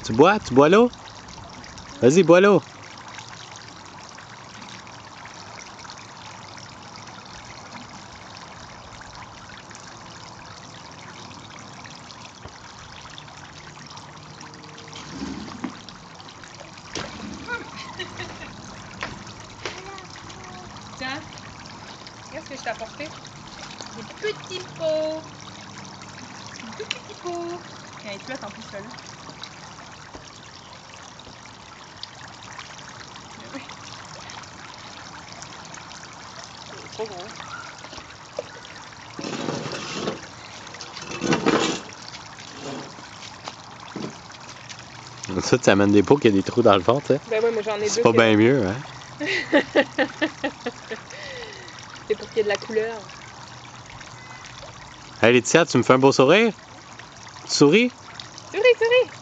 Tu bois? Tu bois l'eau? Vas-y, bois l'eau. Tiens, qu'est-ce que je t'ai apporté? Des petits pots. Des petits pots. Tiens, il flotte en plus là. Oui. C'est trop gros. Ça, tu amènes des pots qui a des trous dans le fond, tu sais. Ben oui, mais j'en ai deux. C'est pas bien mieux, hein? C'est pour qu'il y ait de la couleur. Hey Laetitia, tu me fais un beau sourire? Tu souris? Souris, souris!